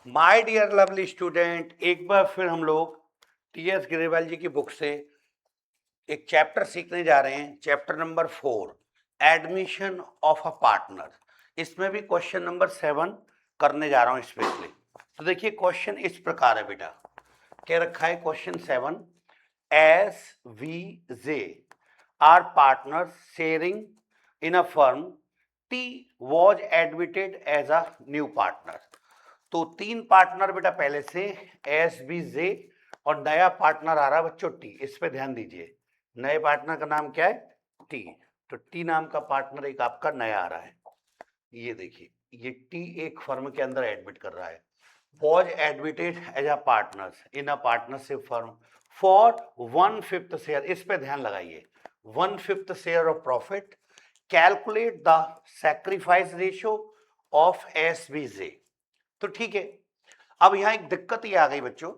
My dear lovely student, एक बार फिर हम लोग टी.एस. ग्रेवाल जी की बुक से एक चैप्टर सीखने जा रहे हैं। Chapter number 4, admission of a partner. इसमें भी क्वेश्चन नंबर 7 करने जा रहा हूं स्पेशली। तो देखिए क्वेश्चन इस प्रकार है बेटा, क्या रखा है question 7, S V J R partner sharing in a firm, T was admitted as a new partner. तो 3 पार्टनर बेटा पहले से एस बी जे और नया पार्टनर आ रहा है बच्चों टी। इस पे ध्यान दीजिए, नए पार्टनर का नाम क्या है? टी। तो टी नाम का पार्टनर एक आपका नया आ रहा है। ये देखिए, ये टी एक फर्म के अंदर एडमिट कर रहा है। Was admitted as a partner in a partnership firm for 1/5 share. इस पे ध्यान लगाइए, 1/5 share of profit. Calculate the sacrifice ratio of S B J. तो ठीक है, अब यहां एक दिक्कत ये आ गई बच्चों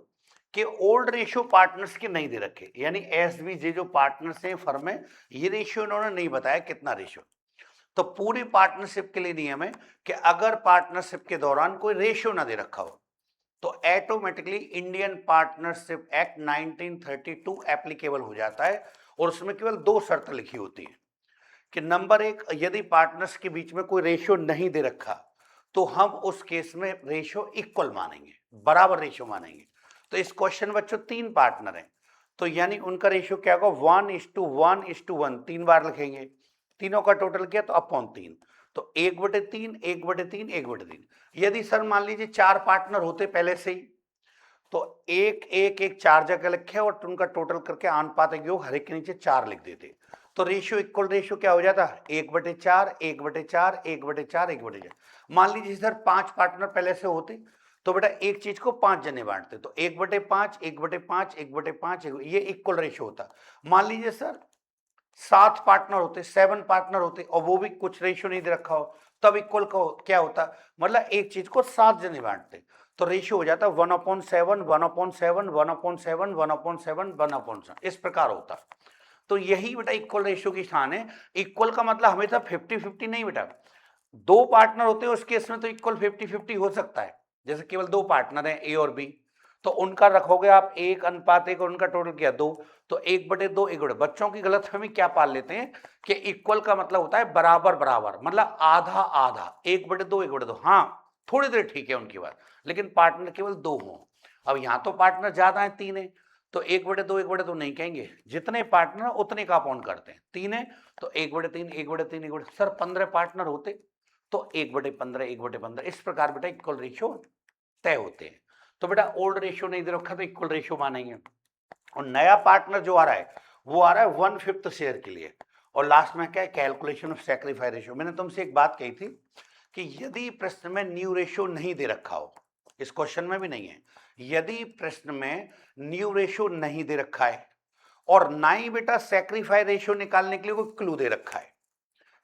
कि ओल्ड रेशियो पार्टनर्स के नहीं दे रखे, यानी एसबीजे जो पार्टनर्स हैं फर्म में, ये रेशियो इन्होंने नहीं बताया कितना रेशियो। तो पूरी पार्टनरशिप के लिए नियम है कि अगर पार्टनरशिप के दौरान कोई रेशियो ना दे रखा हो तो automatically Indian partnership act 1932 applicable हो जाता है। और उसमें केवल 2 शर्त लिखी होती है कि नंबर 1, यदि पार्टनर्स के बीच में कोई रेशियो नहीं दे रखा तो हम उस केस में रेशियो इक्वल मानेंगे, बराबर रेशियो मानेंगे। तो इस क्वेश्चन में बच्चों 3 पार्टनर हैं, तो यानी उनका रेशियो क्या होगा? 1:1:1, 3 बार लिखेंगे। तीनों का टोटल किया तो अपॉन 3, तो 1/3, 1/3, 1/3। यदि सर मान लीजिए 4 पार्टनर होते पहले से ही, तो एक एक एक 4 जगह लिखे और उनका टोटल करके आनुपातिक योग हर एक के नीचे 4 लिख देते। तो रेशियो इक्वल रेशियो क्या हो जाता? 1/4, 1/4, 1/4, 1/4। मान लीजिए सर 5 पार्टनर पहले से होते तो बेटा एक चीज को 5 जने बांटते, तो 1/5, 1/5, 1/5, ये इक्वल रेशियो होता। मान लीजिए सर 7 पार्टनर होते, 7 पार्टनर होते और वो भी कुछ रेशियो नहीं दे रखा हो, तब इक्वल क्या होता? मतलब एक चीज को 7 जने बांटते, तो रेशियो हो जाता 1/7, 1/7, 1/7, 1/7, 1/7, इस प्रकार होता। तो यही बेटा इक्वल रेशियो की स्थान है। इक्वल का मतलब हमेशा 50-50 नहीं बेटा। 2 पार्टनर होते हैं उस केस में तो इक्वल 50-50 हो सकता है, जैसे केवल 2 पार्टनर हैं ए और बी, तो उनका रखोगे आप 1:1 और उनका टोटल किया 2, तो 1/2, 1/2। बच्चों की गलतफहमी क्या पाल लेते हैं कि इक्वल का मतलब होता है बराबर बराबर, मतलब आधा आधा, 1/2, 1/2। हाँ, थोड़ी देर ठीक है उनकी बात, लेकिन पार्टनर केवल 2 हों। अब यहां तो पार्टनर ज्यादा है, 3 है, तो 1/2, 1/2 नहीं कहेंगे, जितने पार्टनर उतने का अपॉन करते हैं। 3 है तो 1/3, 1/3, 1/3। सर 15 पार्टनर होते तो 1/15, 1/15, इस प्रकार बेटा इक्वल रेशियो तय होते हैं। तो बेटा ओल्ड रेशियो नहीं दे रखा तो इक्वल रेशियो मानेंगे। और नया पार्टनर जो आ रहा है वो आ रहा है 1/5 शेयर के लिए। और लास्ट में क्या है? Calculation of sacrifice ratio. मैंने तुमसे एक बात कही थी कि यदि प्रश्न में न्यू रेशियो नहीं दे रखा हो, इस क्वेश्चन में भी नहीं है, यदि प्रश्न में न्यू रेशियो नहीं दे रखा है और ना ही बेटा सैक्रिफाइस रेशियो निकालने के लिए कोई क्लू दे रखा है।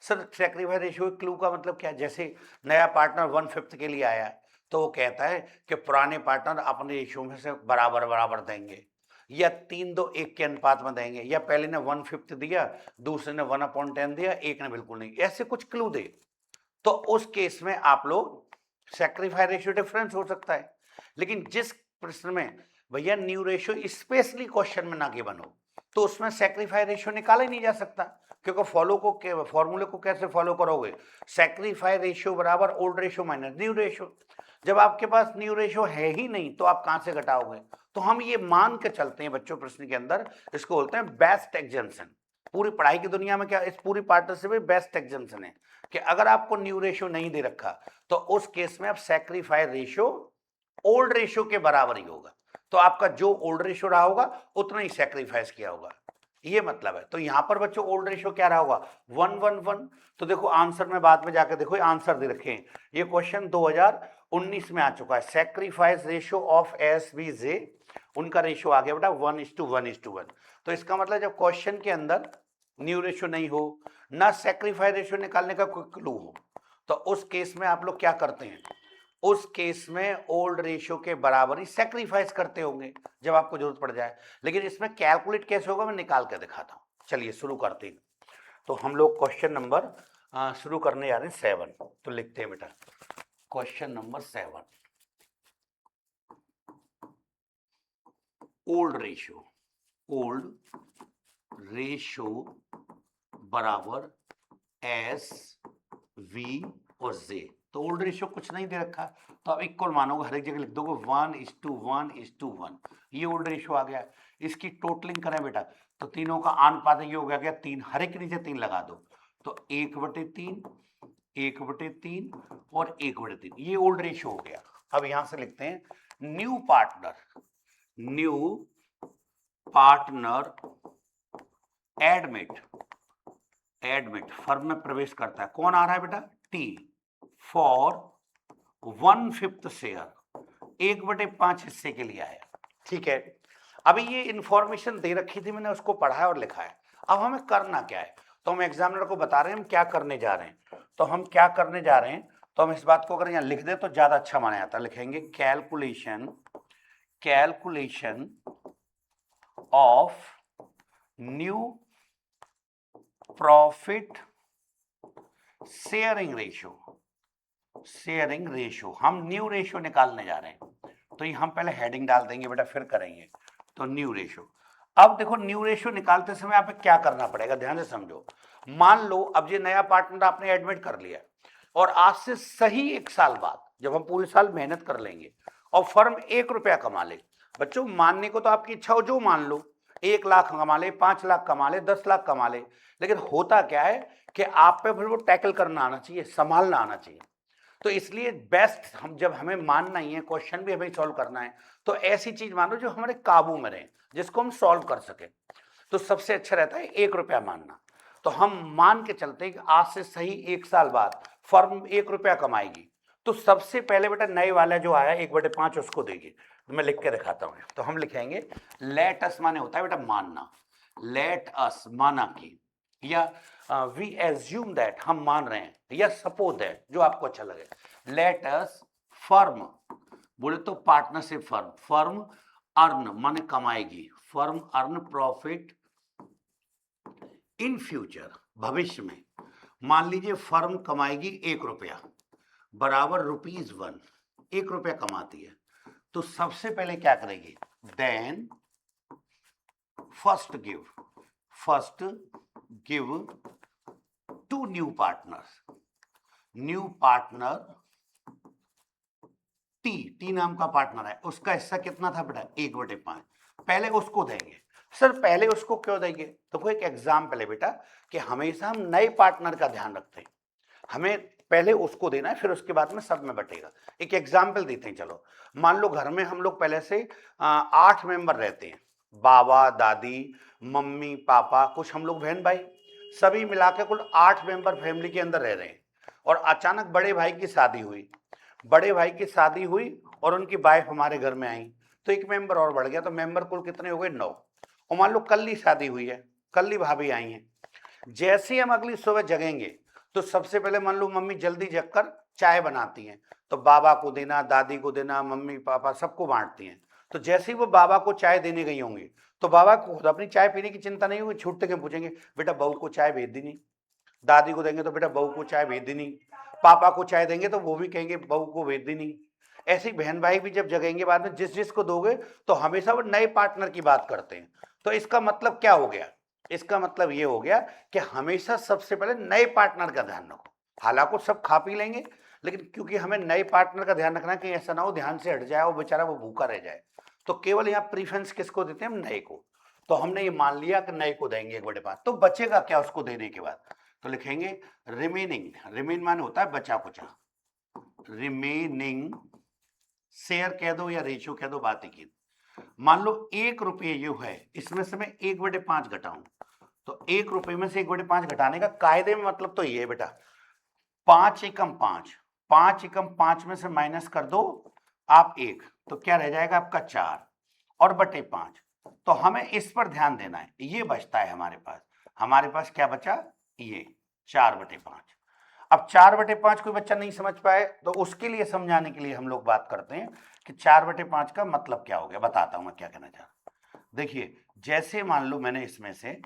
सर सैक्रिफाइस रेशियो क्लू का मतलब क्या है? जैसे नया पार्टनर 1/5 के लिए आया है तो वो कहता है कि पुराने पार्टनर अपने रेशियो में से बराबर बराबर देंगे, या 3:2:1 के अनुपात में देंगे, या पहले ने 1/5 दिया, दूसरे ने 1/10 दिया, एक ने बिल्कुल नहीं, ऐसे कुछ क्लू दे, तो उस केस में आप लोग सैक्रिफाइस रेशियो डिफरेंस हो सकता है। लेकिन जिस प्रश्न में भैया न्यू रेशियो स्पेशली क्वेश्चन में ना गिवन हो तो उसमें सैक्रिफाइस रेशियो निकाला ही नहीं जा सकता, क्योंकि फॉर्मूले को कैसे फॉलो करोगे? सैक्रिफाइस रेशियो बराबर old ratio minus new ratio. जब आपके पास न्यू रेशियो है ही नहीं तो आप कहां से घटाओगे? तो हम ये मान के चलते हैं बच्चों प्रश्न के अंदर, इसको बोलते हैं बेस्ट एग्जम्पशन। पूरी पढ़ाई की दुनिया में क्या इस पूरी पार्टनरशिप में बेस्ट एग्जम्पशन है कि अगर आपको न्यू रेशियो नहीं दे रखा तो उस केस में आप सैक्रिफाइस रेशियो ओल्ड रेशियो के बराबर ही होगा। तो आपका जो ओल्ड रेशियो रहा होगा उतना ही सैक्रिफाइस किया होगा, ये मतलब है। तो यहां पर बच्चों ओल्ड रेशियो क्या रहा होगा? 1:1:1। तो देखो आंसर में बाद में जाकर देखो आंसर दे रखे हैं, ये क्वेश्चन 2019 में आ चुका है। Sacrifice ratio of S B J, उनका रेशियो आ गया बेटा 1:1:1। तो इसका मतलब जब क्वेश्चन के अंदर न्यू रेशियो नहीं हो, ना सैक्रिफाइस रेशियो निकालने का कोई क्लू हो, तो उस केस में आप लोग क्या करते हैं? उस केस में ओल्ड रेशियो के बराबर ही सैक्रिफाइस करते होंगे जब आपको जरूरत पड़ जाए। लेकिन इसमें कैलकुलेट कैसे होगा मैं निकाल कर दिखाता हूं। चलिए शुरू करते हैं। तो हम लोग क्वेश्चन नंबर शुरू करने जा रहे हैं 7। तो लिखते हैं बेटा क्वेश्चन नंबर 7। ओल्ड रेशो बराबर एस वी और जे। तो ओल्ड रेशियो कुछ नहीं दे रखा, तो आप इक्वल मानोगे, हर एक जगह लिख दोगे 1:1:1, ये ओल्ड रेशियो आ गया। इसकी टोटलिंग करें बेटा तो तीनों का अनुपात ये हो गया 3, हर एक के नीचे 3 लगा दो, तो 1/3, 1/3 और 1/3, ये ओल्ड रेशियो हो गया। अब यहां से लिखते हैं न्यू पार्टनर एडमिट फर्म में प्रवेश करता है। कौन आ रहा है बेटा? टी फॉर 1/5 शेयर, 1/5 हिस्से के लिए आया। ठीक है, अभी ये इंफॉर्मेशन दे रखी थी मैंने, उसको पढ़ा है और लिखा है। अब हमें करना क्या है, तो हम एग्जामिनर को बता रहे हैं हम क्या करने जा रहे हैं। तो हम क्या करने जा रहे हैं, तो हम इस बात को अगर यहाँ लिख दें तो ज्यादा अच्छा माना जाता है। लिखेंगे calculation of new profit sharing ratio, हम न्यू रेशियो निकालने जा रहे हैं। तो ये हम पहले हेडिंग डाल देंगे बेटा, फिर करेंगे। तो न्यू रेशियो, अब देखो न्यू रेशियो निकालते समय आप क्या करना पड़ेगा, ध्यान से समझो। मान लो अब ये नया पार्टनर आपने एडमिट कर लिया और आज से सही 1 साल बाद जब हम पूरे साल मेहनत कर लेंगे और फर्म 1 रुपया कमा ले, बच्चों मानने को तो आपकी इच्छा हो जो मान लो, 1 लाख कमा ले, 5 लाख कमा ले, 10 लाख कमा ले, लेकिन होता क्या है कि आप पे फिर वो टैकल करना आना चाहिए, संभालना आना चाहिए। तो इसलिए बेस्ट, हम जब हमें मानना ही है, क्वेश्चन भी हमें सॉल्व करना है, तो ऐसी चीज मानो जो हमारे काबू में रहे, जिसको हम सॉल्व कर सके। तो सबसे अच्छा रहता है 1 रुपया मानना। तो हम मान के चलते हैं कि आज से सही 1 साल बाद फर्म 1 रुपया कमाएगी, तो सबसे पहले बेटा नए वाला जो आया 1/5 उसको देगी। तो मैं लिख के दिखाता हूँ। तो हम लिखेंगे लेट अस, माने होता है बेटा मानना, लेट अस माना की, या वी एज्यूम दैट हम मान रहे हैं, या सपोज दैट जो आपको अच्छा लगे। लेट अस फर्म, बोले तो पार्टनरशिप फर्म अर्न माने कमाएगी, firm earn profit in future, भविष्य में। मान लीजिए फर्म कमाएगी 1 रुपया बराबर ₹1, 1 रुपया कमाती है। तो सबसे पहले क्या करेगी, then first give to new partner T नाम का पार्टनर है, उसका हिस्सा कितना था बेटा 1/5, पहले उसको देंगे। सर पहले उसको क्यों देंगे, तो एक एग्जाम्पल है बेटा कि हमेशा हम नए पार्टनर का ध्यान रखते हैं, हमें पहले उसको देना है, फिर उसके बाद में सब में बटेगा। एक एग्जाम्पल देते हैं, चलो मान लो घर में हम लोग पहले से 8 मेंबर रहते हैं, बाबा दादी मम्मी पापा कुछ हम लोग बहन भाई, सभी मिला के कुल 8 मेंबर फैमिली के अंदर रह रहे हैं। और अचानक बड़े भाई की शादी हुई और उनकी वाइफ हमारे घर में आई, तो 1 मेंबर और बढ़ गया, तो मेंबर कुल कितने हो गए 9। और मान लो कल ही शादी हुई है, कल ही भाभी आई हैं, जैसे ही हम अगली सुबह जगेंगे तो सबसे पहले मान लो मम्मी जल्दी जगकर चाय बनाती हैं, तो बाबा को देना, दादी को देना, मम्मी पापा सबको बांटती हैं। तो जैसे ही वो बाबा को चाय देने गई होंगी तो बाबा को खुद अपनी चाय पीने की चिंता नहीं होगी, छूटते के पूछेंगे बेटा बहू को चाय भेज दी नहीं, दादी को देंगे तो बेटा बहू को चाय भेज दी नहीं, पापा को चाय देंगे तो वो भी कहेंगे बहू को भेज दी नहीं। ऐसे ही बहन भाई भी जब जगेंगे बाद में जिस जिसको दोगे तो हमेशा वो नए पार्टनर की बात करते हैं। तो इसका मतलब क्या हो गया, इसका मतलब ये हो गया कि हमेशा सबसे पहले नए पार्टनर का ध्यान रखो। हालांकि सब खा पी लेंगे, लेकिन क्योंकि हमें नए पार्टनर का ध्यान रखना है कि ऐसा ना हो ध्यान से हट जाए और बेचारा वो भूखा रह जाए, तो केवल यहाँ प्रीफरेंस किसको देते हैं, हम नए को। तो हमने ये मान लिया कि नए को देंगे 1/5, तो बचेगा क्या उसको देने के बाद, तो लिखेंगे रिमेन माने होता है बचा कुचा, रिमेनिंग शेयर कह दो या रेशियो कह दो, बात एक ही। मान लो 1 रुपये जो है इसमें से मैं 1/5 घटाऊं, तो 1 रुपये में से 1/5 घटाने का कायदे में मतलब तो ये है बेटा 5 एकम 5, 5 एकम 5 में से माइनस कर दो आप 1, तो क्या रह जाएगा आपका 4 और बटे 5। तो हमें इस पर ध्यान देना है, ये बचता है हमारे पास क्या बचा, ये 4/5। अब 4/5 कोई बच्चा नहीं समझ पाए तो उसके लिए समझाने के लिए हम लोग बात करते हैं कि 4/5 का मतलब क्या हो गया, बताता हूं मैं क्या कहना चाह रहा हूं। देखिए जैसे मान लो मैंने इसमें से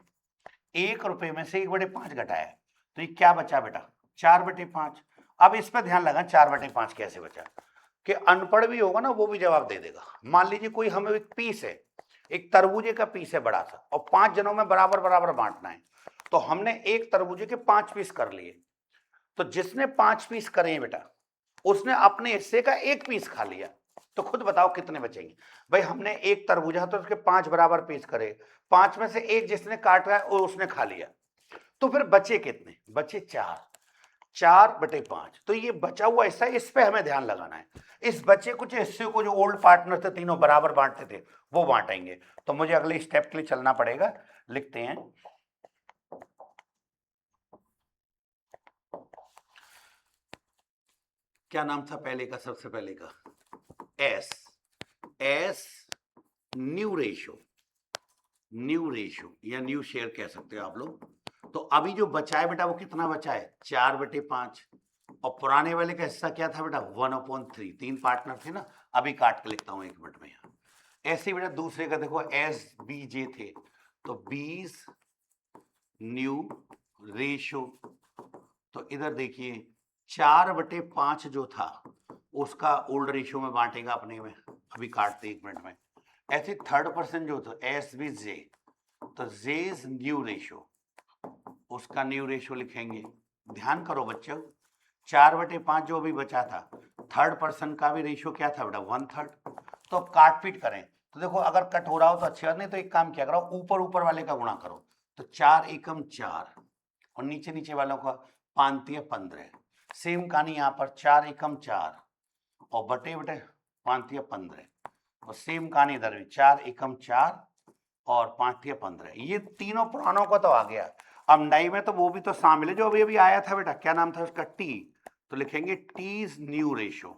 1 रुपये में से 1/5 घटाया, तो ये क्या बचा बेटा 4/5। अब इस पर ध्यान लगा 4/5 कैसे बचा, कि अनपढ़ भी होगा ना वो भी जवाब दे देगा। मान लीजिए कोई हमें एक पीस है, एक तरबूजे का पीस है बड़ा सा और 5 जनों में बराबर बराबर बांटना है, तो हमने एक तरबूजे के 5 पीस कर लिए। तो जिसने 5 पीस करे हैं बेटा, उसने अपने हिस्से का एक पीस खा लिया। तो खुद बताओ कितने बचेंगे। भाई हमने एक तरबूजा तो उसके 5 बराबर पीस करे, 5 में से एक जिसने काटा है वो उसने खा लिया, तो फिर बचे कितने? बचे 4, 4/5। तो ये बचा हुआ हिस्सा, इस पे हमें ध्यान लगाना है। इस बचे कुछ हिस्से को जो ओल्ड पार्टनर थे तीनों बराबर बांटते थे वो बांटेंगे। तो मुझे अगले स्टेप के लिए चलना पड़ेगा। लिखते हैं क्या नाम था पहले का, सबसे पहले का? S, S new ratio, new ratio या न्यू शेयर कह सकते हो आप लोग। तो अभी जो बचा है बेटा वो कितना बचा है? 4/5। और पुराने वाले का हिस्सा क्या था बेटा? 1/3। 3 पार्टनर थे ना, अभी काट के लिखता हूं 1 मिनट में यहाँ। ऐसे ही बेटा दूसरे का देखो, एस बी जे थे, तो 20 न्यू रेशो। तो इधर देखिए 4/5 जो था उसका ओल्ड रेशियो में बांटेगा अपने में, अभी काटते 1 मिनट में। ऐसे 3rd% जो था एस बी जे, तो जेज न्यू रेशियो, उसका न्यू रेशियो लिखेंगे। ध्यान करो बच्चों, 4/5 जो अभी बचा था, 3rd% का भी रेशियो क्या था बेटा? 1/3। तो अब काट पीट करें तो देखो, अगर कट हो रहा हो तो अच्छी बात, नहीं तो एक काम क्या करो, ऊपर ऊपर वाले का गुणा करो। तो 4 एकम 4 और नीचे नीचे वालों का 5 15। सेम कहानी यहाँ पर 4 एकम 4 और बटे बटे 5 15, और सेम कहानी इधर भी 4 एकम 4 और 5 15। ये तीनों पुरानों का तो आ गया। अब नई में तो वो भी तो शामिल है जो अभी अभी आया था बेटा, क्या नाम था उसका? टी। तो लिखेंगे टी इज न्यू रेशो।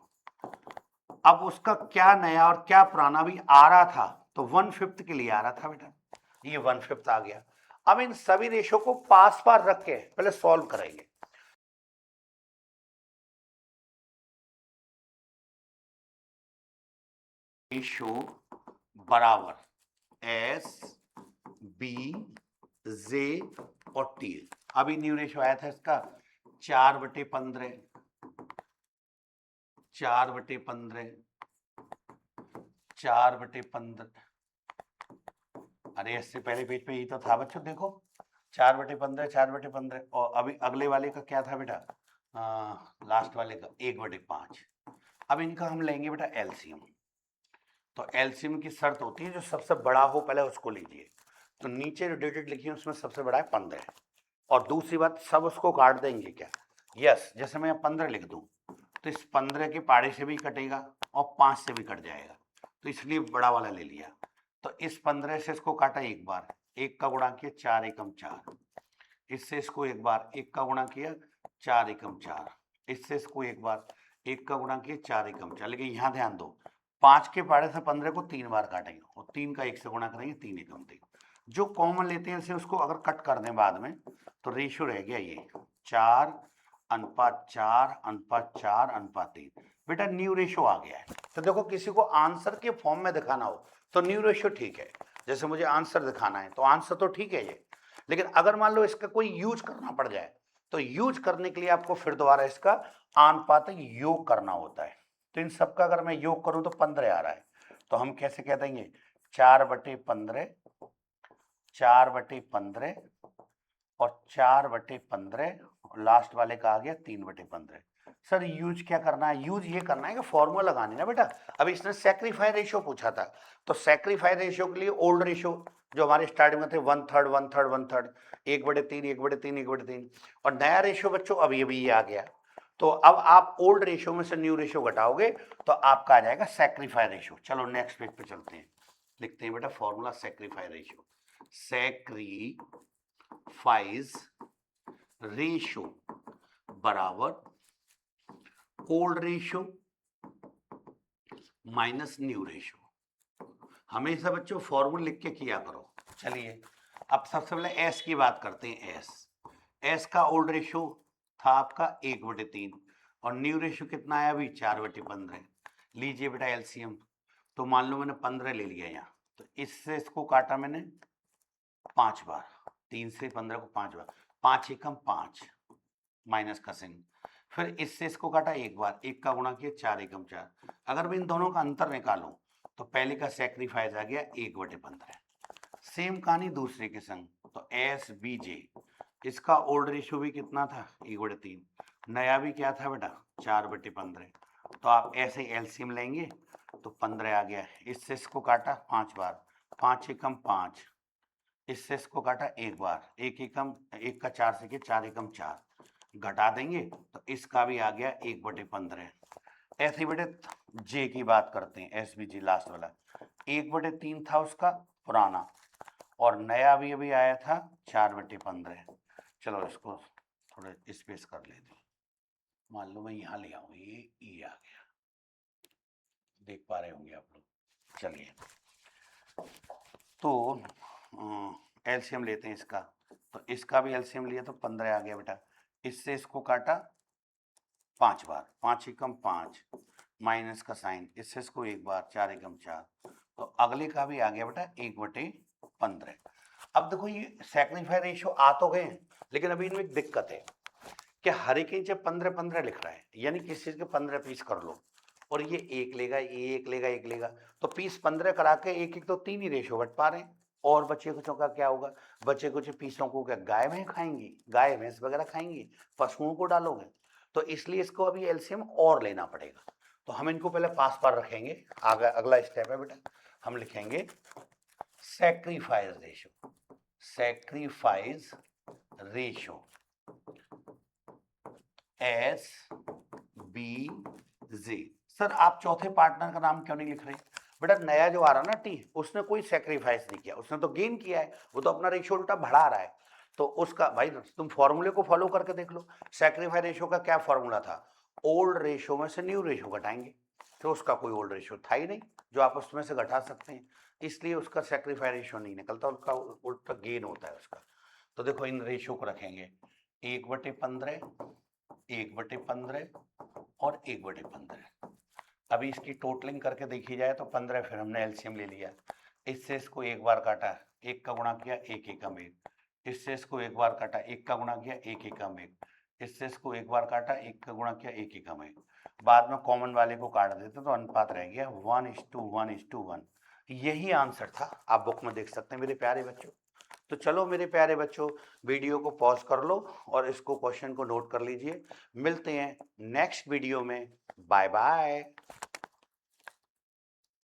अब उसका क्या नया और क्या पुराना भी आ रहा था, तो 1/5 के लिए आ रहा था बेटा, ये 1/5 आ गया। अब इन सभी रेशो को पास पास रख के पहले सॉल्व करेंगे। रेशो बराबर एस बी जे और टी। अभी न्यू रेशो आया था इसका 4/15, 4/15, 4/15। अरे इससे पहले पेज पे यही तो था बच्चों, देखो 4/15, 4/15। और अभी अगले वाले का क्या था बेटा? लास्ट वाले का 1/5। अब इनका हम लेंगे बेटा एलसीएम। तो एलसीएम की शर्त होती है जो सबसे बड़ा हो पहले उसको लीजिए। तो नीचे जो डिजिट लिखी है उसमें सबसे बड़ा है 15। और दूसरी बात, सब उसको काट देंगे क्या? यस, जैसे मैं 15 लिख दूं तो इस 15 के पाड़े से भी कटेगा और 5 से भी कट जाएगा, तो इसलिए बड़ा वाला ले लिया। तो इस 15 से इसको काटा एक बार, 1 का गुणा किया 4 एकम 4। इससे इसको एक बार 1 का गुणा किया 4 एकम 4। इससे इसको एक बार 1 का गुणा किया 4 एकम 4। लेकिन यहाँ ध्यान दो, 5 के पाड़े से 15 को 3 बार काटेंगे और 3 का 1 से गुणा करेंगे 3 एकम 3। जो कॉमन लेते हैं इसे उसको अगर कट कर दें बाद में तो रेशियो रह गया ये 4:4:4:3। बेटा न्यू रेशियो आ गया है। तो देखो किसी को आंसर के फॉर्म में दिखाना हो तो न्यू रेशियो ठीक है, जैसे मुझे आंसर दिखाना है तो आंसर तो ठीक है ये। लेकिन अगर मान लो इसका कोई यूज करना पड़ जाए तो यूज करने के लिए आपको फिर दोबारा इसका आनुपातिक योग करना होता है। तो इन सबका अगर मैं योग करूं तो 15 आ रहा है, तो हम कैसे कह देंगे 4/15, 4/15 और 4/15 और लास्ट वाले का आ गया 3/15। सर यूज क्या करना है? यूज ये करना है कि फॉर्मूला लगानी ना बेटा। अभी इसने सेक्रीफाई रेशियो पूछा था, तो सेक्रीफाई रेशियो के लिए ओल्ड रेशियो जो हमारे स्टार्टिंग में थे 1/3 1/3 1/3, 1/3 1/3 1/3, और नया रेशियो बच्चों अभी अभी ये आ गया। तो अब आप ओल्ड रेशियो में से न्यू रेशियो घटाओगे तो आपका आ जाएगा सेक्रीफाई रेशियो। चलो नेक्स्ट पेज पे चलते हैं, लिखते हैं बेटा formula sacrifice ratio. Sacrifice ratio बराबर old ratio minus new ratio. हमेशा बच्चों फॉर्मूला लिख के किया करो। चलिए अब सबसे पहले एस की बात करते हैं। एस का ओल्ड रेशियो था आपका 1/3 और न्यू रेशियो कितना आया अभी 4/15। लीजिए बेटा एलसीएम। तो मान लो मैंने 15 ले लिया यहाँ, तो इससे इसको काटा मैंने 5 बार, 3 से 15 को 5 बार, 5 एकम 5 माइनस का चिन्ह। फिर इससे इसको काटा एक बार, 1 का गुणा किया 4 एकम 4। अगर मैं इन दोनों का अंतर निकालूं तो पहले का सेक्रीफाइस आ गया 1/15। सेम कहानी दूसरे के संग, तो एस बी जे, इसका ओल्ड रेशियो भी कितना था 1/3, नया भी क्या था बेटा 4/15। तो आप ऐसे एलसीएम लेंगे तो 15 आ गया। इससे इसको काटा 5 बार, 5 एकम 5, इससे इसको काटा एक बार, एक एकम, एक का 4 से 4 एकम 4, घटा देंगे तो इसका भी आ गया 1/15। ऐसे बेटे जे की बात करते हैं, एस बी जी लास्ट वाला, 1/3 था उसका पुराना, और नया भी अभी आया था 4/15। चलो इसको थोड़े स्पेस कर लेते हैं, मान लो मैं यहाँ ले आऊँ, ये ई आ गया, देख पा रहे होंगे आप लोग। चलिए तो एलसीएम लेते हैं इसका, तो इसका भी एलसीएम लिया तो 15 आ गया बेटा। इससे इसको काटा 5 बार, 5 एकम 5, माइनस का साइन, इससे इसको एक बार, 4 एकम 4, तो अगले का भी आ गया बेटा 1/15। अब देखो ये सैक्रिफाई रेशियो आ तो गए हैं, लेकिन अभी इनमें एक दिक्कत है कि हर एक इंच 15-15 लिख रहा है, यानी किसी चीज के 15 पीस कर लो, और ये एक लेगा, ये एक लेगा, एक लेगा, तो पीस 15 करा के एक एक तो 3 ही रेशियो बट पा रहे हैं। और बचे कुछों का क्या होगा, बचे कुछ पीसों को क्या गाय भैंस खाएंगी, गाय भैंस वगैरह खाएंगी, पशुओं को डालोगे, तो इसलिए इसको अभी एलसीएम और लेना पड़ेगा। तो हम इनको पहले पास पर रखेंगे, आगे अगला स्टेप है बेटा, हम लिखेंगे sacrifice ratio, sacrifice ratio S B G. Sir आप चौथे पार्टनर का नाम क्यों नहीं लिख रहे? बेटा नया जो आ रहा ना टी, उसने कोई सेक्रीफाइस नहीं किया, उसने तो गेन किया है, वो तो अपना रेशियो उल्टा बढ़ा रहा है। तो उसका भाई तुम फॉर्मूले को फॉलो करके देख लो, सेक्रीफाइस रेशियो का क्या फॉर्मूला था, ओल्ड रेशियो में से न्यू रेशियो घटाएंगे, तो उसका कोई ओल्ड रेशियो था ही नहीं जो आप उसमें से घटा सकते हैं, इसलिए उसका सेक्रीफाइस रेशियो नहीं निकलता, उसका उल्टा गेन होता है उसका। तो देखो इन रेशियो को रखेंगे 1/15, 1/15 और 1/15। अभी इसकी टोटलिंग करके देखी जाए तो 15, फिर हमने एलसीएम ले लिया, इससे इसको एक बार काटा, एक का गुणा किया, एक एकम एक, इससे इसको एक बार काटा, एक का गुणा किया, एक एकम एक, इससे इसको एक बार काटा, एक का गुणा किया, एक एकम एक, बाद में कॉमन वाले को काट देते तो अनुपात रह गया 1:1:1। यही आंसर था, आप बुक में देख सकते हैं मेरे प्यारे बच्चों। तो चलो मेरे प्यारे बच्चों, वीडियो को पॉज कर लो और इसको क्वेश्चन को नोट कर लीजिए। मिलते हैं नेक्स्ट वीडियो में, बाय बाय।